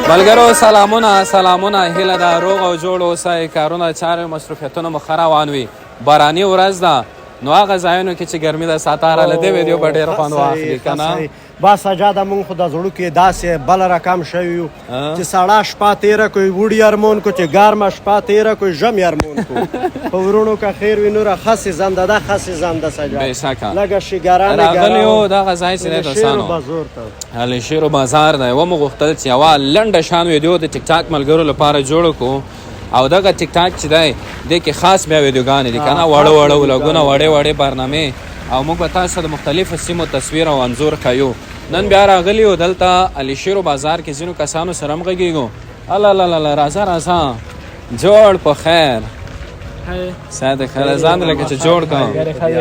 ملګرو سلامونه هیله ده روغ او جوړ اوسئ کارونه چارې مصروفیتونه مو ښه روان وي باراني ورځ ده نو هغه ځایونو کې چې ګرمي ده ساتاره له دې ویډیو به ډېر خوند واخلي که نه با سجاده مونږ خو د زړو کې داسې بل رقم شوي یو چې سړه شپه تېره کوي وړي ارمون کو چې ګرمه شپه تېره کوي ژمی ارمون کو په ورونو که خیر وي نوره خسې زنده ده خسې زنده سجاده بېشکه لږه شیګرانې راغلی وو دغه ځای چې دی دوستانو الشیرو بازار دی ومو غوښتل چې یوه لنډه شان ویډیو د ټیک ټاک ملګرو لپاره جوړ کړو او دغه ټیک ټاک چې دی دې کې خاص بیا ویډیوګانې دي که نه واړه واړه ولګونه وړې برنامې او موږ به تاسو ته د مختلفو سیمو تصویر او انځور ښیو نن بیا راغلي یو دلته الشیرو بازار کې ځینو کسانو سره هم غږېږو الله راځه جوړ په خیر ساده خیر ځان لکه چې جوړ کړم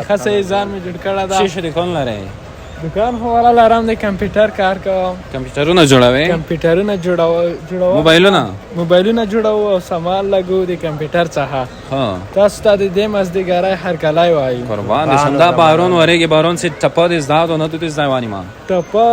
ښه صحیح ځان مې جوړ کړی ده څه شي دکان لرئ دکان خو والا لرم د کمپیوټر کار کوم کمپیوټرونه جوړوئ کمپیوټرونه جوړوم موبایلونه جوړوو او سامان لګو د کمپیوټر څخه تاسو ته د دې مزدګرای هرکلی وایي قربان دې شم دا بارون ورېږي بارون سې ټپه دې زده و نه تو دې زده واني ما ټپه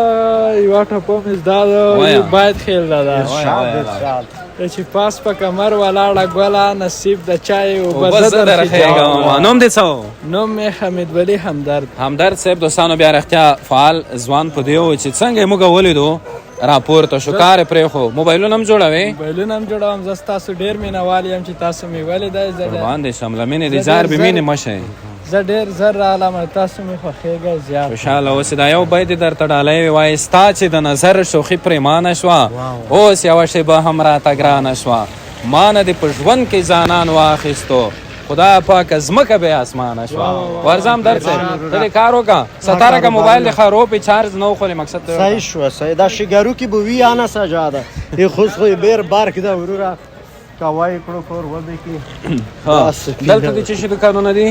یوه ټپه مې زده باید خیل ده چې پاس په کمر ولاړه ګوله نصیب د چای اوبه زه درخېږم نوم دې څه نوم مې حمید ولی همدرد صاحب دوستانو بیا رښتیا فعال ځوان په دې و چې څنګه یې موږ ولیدو راپورته شو کار یې پرېښو موبایلونه هم جوړوئ موبایلونه هم جوړوم زه ستاسو ډېر مینهوال یم چې تاسو مې ولیدئ قربان دې شم له مینې دې ځار بې مینې مه شئ زه ډېر زر رالم تاسو مې خوښېږئ زیات خوشحاله اوس دا یو بیت یې درته ډالی وي وایي ستا چې د نظر شوخي پرېمانه شوه اوس یوه شیبه هم راته ګرانه شوه ما نه دې په ژوند کې ځانان واخیستو خدا پاک ځمکه به اسمانه شوه ورځم در صاحب ته دې کار وکړه ستاره که موبایل دې خراب یې چارج نه وخورې مقصد صحیح شوه صحیح دا شیګارو کې به وي یا نه سجاده یې خوس خو یې بېر بارک ده وروره کوای کړو کور وبې کې دلته دې څه شي دوکانونه دي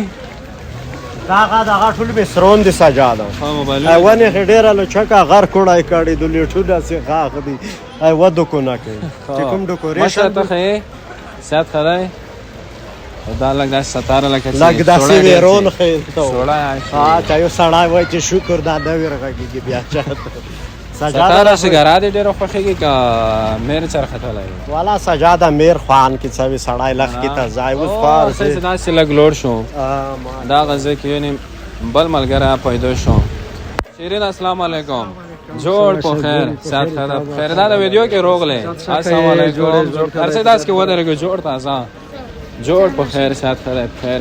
دغه ټول مې سرون دي سجاده ونې خې ډېره لچکه غر کوړی کړي د لیټونه سې غاغ دي و دکونه کوي چې کوم ډیکوریشن ته ښیې صحت ښه دی دا لږ داسې ستاره لږ داسې ویرون ښیې چې یو سړی وایي چې شکر دا نه ورغږېږي بیا چاته ستاره شګرا دې ډېره خوښېږي که میر چرختلی والا سجاده میر خوان کې څه وي سړی لخ کې ته ځای اوس خوار داسې لږ لوړ شو دغه ځای کې یعنې بل ملګری پیدا شو شیرین السلام علیکم جوړ په خیر صحت ښه ده په خیر دا د ویډیو کې روغلی السلام علیکم هر څه داسې کې ودرېږو جوړ تازه جوړ په خیر صحت ښه دی په خیر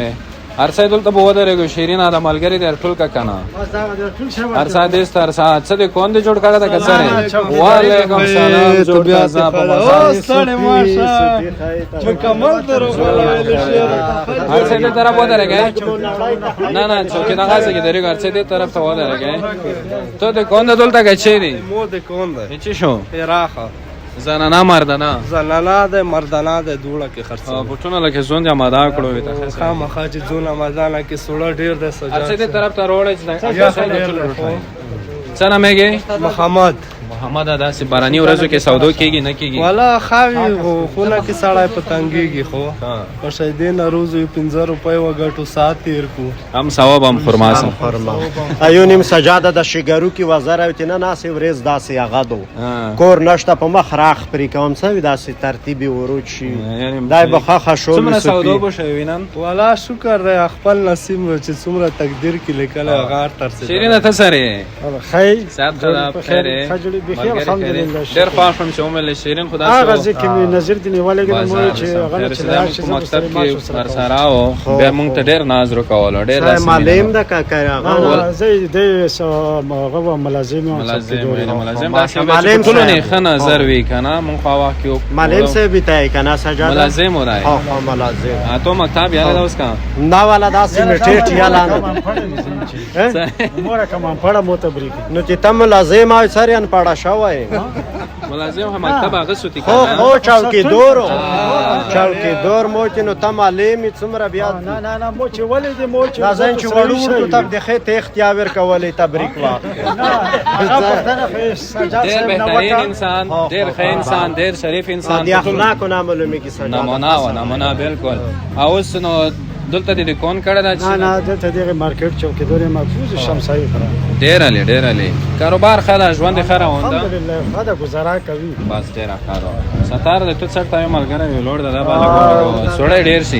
هر څه دلته به ودرېږو شیرینه د ملګري دی ټول که که نه هر څه دېس ته هر څه څه دې کون دې جوړ کړی ده که څه دی وعلیکم سلام جوړ تازه په هر څه دې طرف ودرېږئ نه چوکې دغسې کې درېږو هر څه دې طرف ته ودرېږئ تو دې کون ده دلته که چی دی مو د کون ده چی شو پراخه زنانه مردانه زنانه ده مردانه ده دوړه کې خرڅه بوټونه لکه ځون آماده کړو وي ته خامخا چې ځون آماده کې سوړه ډېر ده سجاد هر څه دې طرف ته روړی څه نومېږي محمد داسې باراني ورځو کې سودو کېږي نه کېږي والا خاوي خونه کې سړی په تنګېږي خو په شیدې نه روز یو 15 روپۍ وګټو ساعت تېر کړو هم ثواب هم خرما سم ایو نیم سجاده د شیګارو کې وزره وي چې نه ناسې ورځ داسې هغه دو کور نشته په مخ راخ پرې کوم څه وي داسې ترتیبي ورود شي دای به ښه شو څومره سودو به شوي نن والا شکر دی خپل نصیب چې څومره تقدیر کې لیکلی هغه هر ترسې شیرینه ته سره خیر صحت ښه ده په خیر ډېر خوښ شوم چې ومې شیرین خو داسې هغه ځای کې مې نظر ځینې ولګېد مو چې هغه چې لاړ شي په مکتب کې ورسره و بیا موږ ته ډېر ناز وکولو ډېر داسې معلم ده که هغه زه د هغه ملازم داسې معلم ټولو نه ښه نظر وي که نه موږ خوا وخت کې معلم صاحب ته یې که نه سجاده ملازم و دی ملازم تو مکتب یاله ده اوس که نه والا داسې مې ټیټ یاله نه مور کوم پړه مو تبریک نو چې ته ملازم او سره ان پړه شوی ملازم هم مکتب هغه سوتی خو چوکیدور مو چې نو ته معلم څومره بیا نه مو چې ولې دې مو چې ځان چې وړو ته د خې ته اختیار کولې تبریک واخلې ډېر بهترین انسان ډېر ښه انسان ډېر شریف انسان د اخلاق او معلومه کې نمونه بالکل اوس نو دلته دې کون کړه دا چې نه دلته دغه مارکیټ چوکیدار محفوظ شمسایی خره ډېر علي کاروبار ښه ده ژوند یې ښه روان ده الحمدلله ښه ده گزاره کوي بس ډېره ښه ده ستار د تو څټ یو ملګری وي لوړ ده دا بالا سړی ډېر شي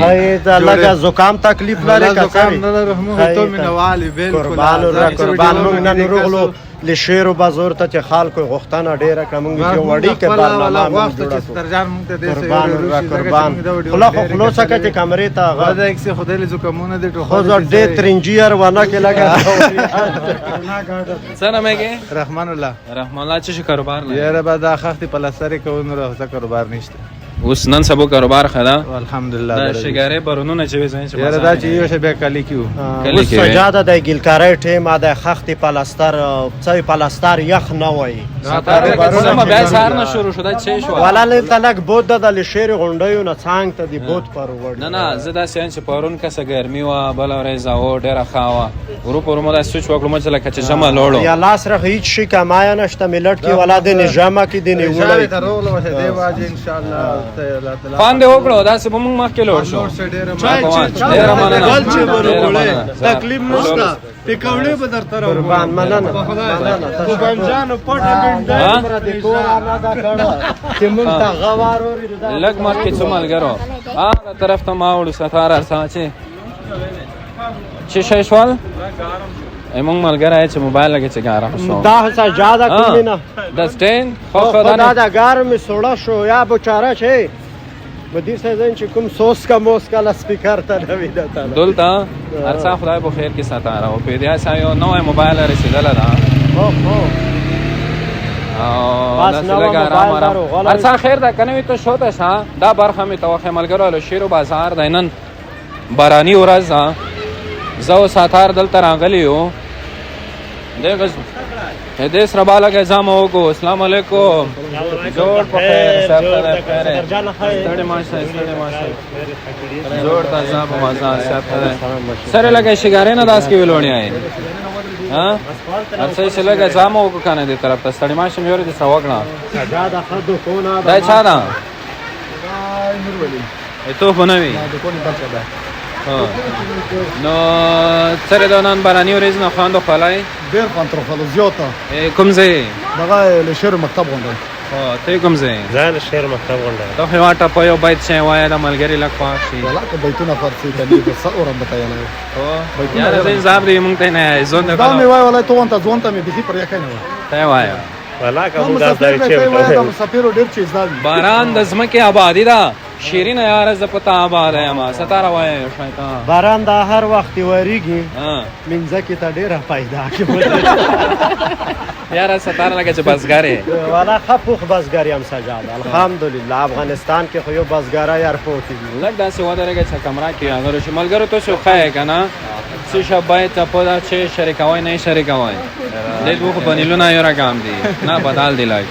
دا لږه زکام تکلیف لري زکام نه لري موږ ته مینوالي بالکل قربان موږ نن روغلو لشیر و بازار ته چې خلکو غوښتنه ډېره کړه موږ یو وړي کې برنامه موږ جوړه کړو خلاصه که چې کمرې ته هغه دا یک خدای له زکامونه دې ټول خو زه ډېر ترنجیر ونه کې لګا څه نام یې رحمان الله څه شي کاروبار نه یاره به دا خختې پلسترې کوو نو راځه کاروبار نشته اوس نن سبا کاروبار ښه ده الحمدلله دا شګارې برونونه چې وځي یاره دا چې یو شی بیا کلی کیو اوس سجاده د ګلکارۍ ټیم د خختې پلستر څوی پلستر یخ نه وای سم بیا سهار نه شروع شو دا چې شو ولا تلک بود د لشیر غونډیو نه څنګ ته دی بود پر وړ نه زه دا سین چې پرون کسه ګرمي وا بل ورځ او ډیره خاوه ورو ما دا سوچ وکړم چې لکه چې جمع لوړو یا لاس رخ هیڅ شي کمایا نشته ملت کې ولا د نظام کې د نیولای درولو شه دی واجه ان شاء الله خان دې وکړو دا سه موږ مخکې لوړ شو ډیره مننه تکلیف نشته پکوړې به درته قربان مننه خو بنجانو پټه بنده د کور نه دا کړه چې موږ ته غوار اوري لګ مخکې څو ملګرو هغه طرف ته ما وړو ستاره ساتي چې شي شوال ایمون ملګری چې موبایل لګی چې ګارم شو دا سجاده کوي نه د سټین خو خدا دا ګرم سوړه شو یا بچاره شي بدی سزن چې کوم سوس کا موس کا سپیکر ته نوی دته دلته ارڅا خدای په خیر کې ستاره او په دې اساس نوې موبایل رسیدل دا او بس نو موبایل ارڅا خیر دا کنه تو شو ته دا برخه می توخه ملګرو له شیرو بازار دینن بارانی ورځ زو ساتار دلته راغلیو دغه هدیس رباله کې زمو کو السلام علیکم جوړ په خیر سره خیر ستړي ماشه جوړ تازه په مزه سره لګه شګارې نه داس کې ویلونی آی ها ارڅه چې لګه زمو کو کنه دې طرف ته ستړي ماشه مې ورته سوګنا سجاده خدو کو نه دا چا دا ته بنوي نو سره دا نن بارانی ورځ نه خواندو خلای ډیر کنټرول زیاته کوم ځای دغه له شهر مکتب غونډه او ته کوم ځای ځان شهر مکتب غونډه ته خو واټه په یو بیت شي وای د ملګری لک پاشي ولکه بیتونه فرسي کني د څورم بتایله او یار زین زاب دی مونږ ته نه زون دا مې وای ولای ته وانت ځون ته مې به پر یکه نه ته وای ولکه موږ دا درچې دا مسافر ډیر چیز دا باران د زمکه آبادی دا شیرین یار ز پتا آباد یم ستاره وای شیطان باران دا هر وخت وریږي منځ کې ته ډیره پیدا کی یار ستاره لکه چې بسګاری والا خفوخ بسګاری هم سجاد الحمدلله افغانستان کې خو یو بسګارا یار پوتی لګ داسې ودرېږي چې کمره کې اگر شملګرو ته شو خای کنه څه شبای ته په دا چې شریکوي نه شریکوي دې دوه بنیلونه یو راګام دي نه بدل دی لګ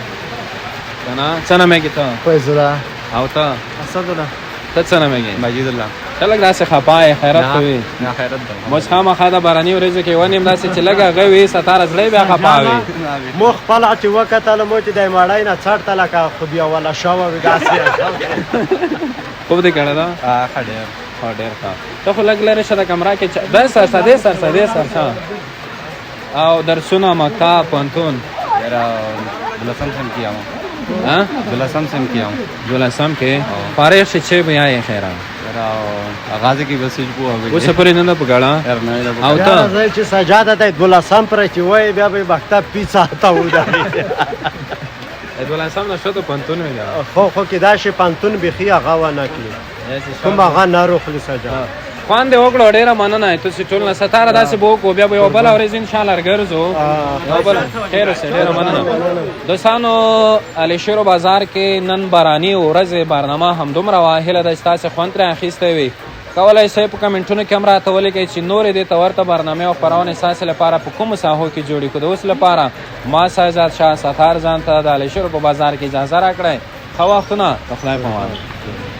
کنه څنګه مې کیته پیسې او ته اسد الله ته څنګه مې مجید الله تلګ داسې خپای خیرت کوي نه خیرت ده مو خامہ خاله بارانی ورځ کې ونیم داسې چې لګا غوي ستاره زړې بیا خپاوي مخ طلع چې وخت له مو چې د مړای نه څړ تل کا خو بیا ولا شاو داسې خوب دې کړه دا ډېر ښه ته خو لګ لري شته کمره کې بس سر او درسونه مکتب پانتون یرا دلسم سم کیا ہوں ها دلسم سم کیا ہوں دولسم کې فارغ شې چې بیا یې خیره یرا غازی کی بسج کو اوس پرې نه پګړه یار نه او ته چې سجاده ته دولسم پر چې وای بیا به مکتب پیڅه تا وداري دولسم نشو ته پانتون ویل خو کې دا شي پانتون بخي هغه ونه کی کوم هغه نه روخلی سجاده خوان دې وکړو ډېره مننه ته چې ټول نه ستاره داسې بو کو بیا به بل اورې ان شاء الله ګرځو یو بل خیر اوسه ډېره مننه دوستانو علي شیرو بازار کې نن بارانی ورځ برنامه هم دومره واهله د تاسو خوان تر اخیسته وي کولای شئ په کمنټونو کې امر ته ولیکئ چې نور دې تورته برنامه او خبرونه اساس لپاره په کوم ساحو کې جوړې کړو اوس لپاره ما سازات شاه ستار ځان ته د علي شیرو په بازار کې اجازه راکړئ خو وختونه خپل په